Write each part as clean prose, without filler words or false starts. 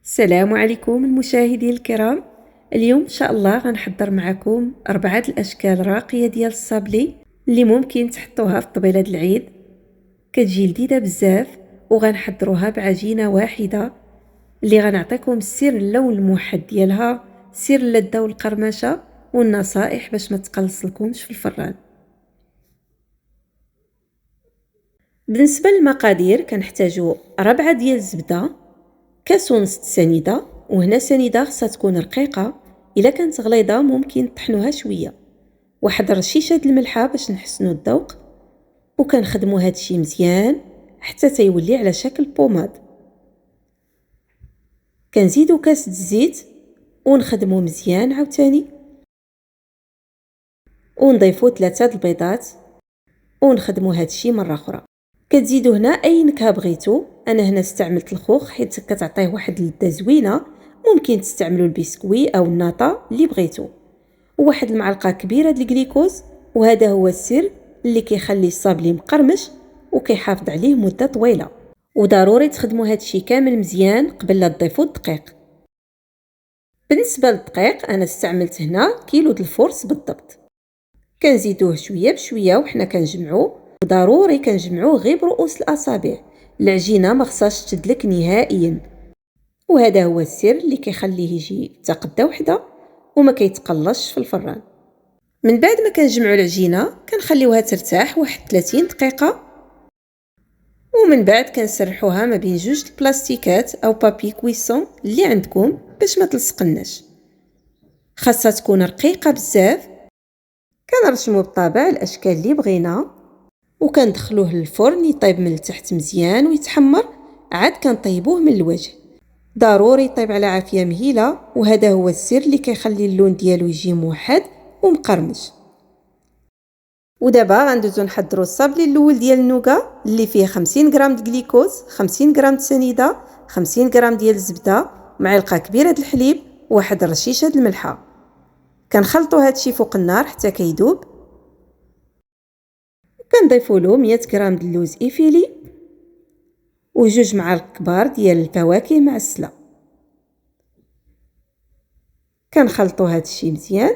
السلام عليكم المشاهدين الكرام. اليوم ان شاء الله غنحضر معكم 4 الاشكال راقيه ديال الصابلي اللي ممكن تحطوها في طبيله العيد. كتجي لذيذه بزاف وغنحضروها بعجينه واحده اللي غنعطيكم سر اللون الموحد ديالها، سر اللذه والقرمشه والنصائح باش ما تقلص لكمش في الفران. بالنسبه للمقادير كنحتاجو 4 ديال الزبده، كاس ونص سنيده، وهنا سنيده خصها تكون رقيقه، الا كانت غليظه ممكن طحنوها شويه، واحد رشيشه د الملحه باش نحسنوا الذوق، وكنخدموا هادشي مزيان حتى تيولي على شكل بوماد. كنزيدوا كاس د الزيت ونخدموا مزيان عاوتاني، ونضيفوا 3 د البيضات ونخدموا هادشي مره اخرى. كتزيدوا هنا اي نكهه بغيتو، انا هنا استعملت الخوخ حيت كتعطيه واحد اللذه زوينه. ممكن تستعملوا البسكوي او الناطا اللي بغيتو، وواحد المعلقه كبيره د الجليكوز، وهذا هو السر اللي كيخلي الصابلي مقرمش وكيحافظ عليه مده طويله. وضروري تخدموا هادشي كامل مزيان قبل لا تضيفوا الدقيق. بالنسبه للدقيق انا استعملت هنا كيلو د الفورس بالضبط. كنزيدوه شويه بشويه وحنا كنجمعوه، وضروري كنجمعوه غير برؤوس الاصابع، العجينه ما خصهاش تدلك نهائيا. وهذا هو السر اللي كيخليه يجي تقده وحده وما كيتقلصش في الفران. من بعد ما كنجمعوا العجينه كنخليوها ترتاح واحد 30 دقيقه، ومن بعد كنسرحوها ما بين جوج البلاستيكات او بابي كويسون اللي عندكم باش ما تلصقناش. خاصها تكون رقيقه بزاف. كنرسموا بالطبع الاشكال اللي بغينا وكندخلوه للفرن يطيب من التحت مزيان ويتحمر، عاد كنطيبوه من الوجه. ضروري يطيب على عافيه مهيله، وهذا هو السر اللي كيخلي اللون ديالو يجي موحد ومقرمش. ودابا غندوزو نحضروا الصابلي الاول ديال النوغا اللي فيه 50 غرام د الجليكوز، 50 غرام د سنيده، 50 غرام ديال الزبده، معلقه كبيره د الحليب، وواحد رشيشه د الملحه. كنخلطوا هادشي فوق النار حتى كيذوب. كنضيفوا له 100 غرام د اللوز ايفيلي وجوج معالق كبار ديال الفواكه معسله. كنخلطوا هادشي مزيان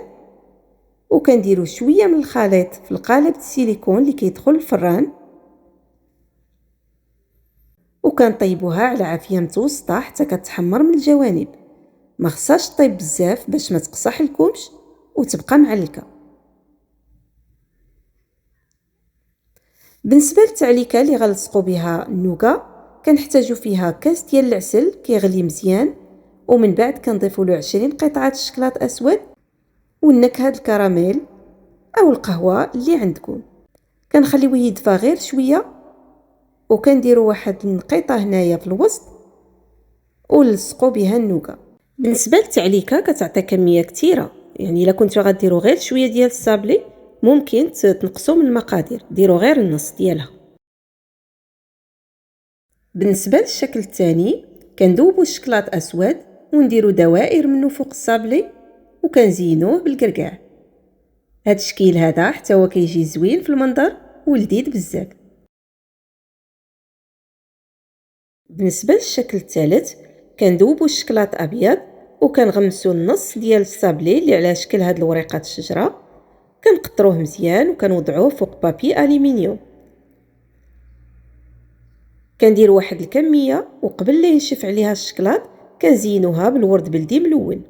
وكنديروا شويه من الخليط في القالب السيليكون اللي كيدخل الفران، وكنطيبوها على عافيه متوسطه حتى كتحمر من الجوانب. ما خصهاش طيب بزاف باش ما تقصح لكمش وتبقى معلكه. بالنسبه للتعليكه اللي غنلصقوا بها النوغا كنحتاجوا فيها كاس ديال العسل كيغلي مزيان، ومن بعد كنضيفوا له 20 قطعه الشكلاط اسود والنكهه الكراميل او القهوه اللي عندكم. كنخليوه يدفى غير شويه، وكنديروا واحد النقيطه هنايا في الوسط ونلصقوا بها النوغا. بالنسبه للتعليكه كتعطي كميه كثيره، يعني الا كنتو غديروا غير شويه ديال الصابلي ممكن تنقصوا من المقادير، ديروا غير النص ديالها. بالنسبه للشكل الثاني كندوبوا الشكلاط اسود ونديروا دوائر منه فوق الصابلي وكنزينوه بالكركاع. هاد الشكل هذا حتى هو كيجي زوين في المنظر ولذيذ بزاف. بالنسبه للشكل الثالث كندوبوا الشكلاط ابيض وكنغمسوا النص ديال الصابلي اللي على شكل هاد الوريقات الشجره، كنقطروه مزيان وكنوضعوه فوق بابي الومنيوم. كندير واحد الكميه وقبل لا ينشف عليها الشكلاط كنزينوها بالورد بلدي ملون.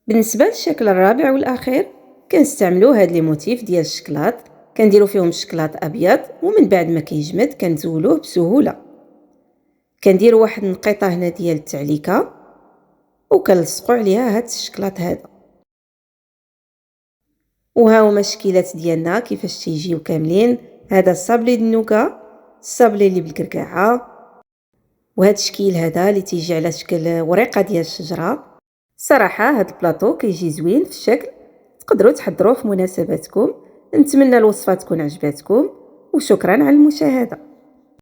بالنسبه للشكل الرابع والاخير كنستعملوا هاد لي موتيف ديال الشكلاط، كنديروا فيهم الشكلاط ابيض ومن بعد ما كيجمد كنزولوه بسهوله. كنديروا واحد النقيطه هنا ديال التعليكه وكنلصقوا عليها هاد الشكلاط هذا. وها هما الشكيلات ديالنا كيفاش تيجيو كاملين. هذا الصابلي النوغا، الصابلي اللي بالكركاعه، وهذا الشكل هذا اللي تيجي على شكل ورقه ديال الشجره. صراحه هذا البلاطو كيجي زوين في الشكل، تقدروا تحضروه في مناسباتكم. نتمنى الوصفه تكون عجباتكم وشكرا على المشاهده.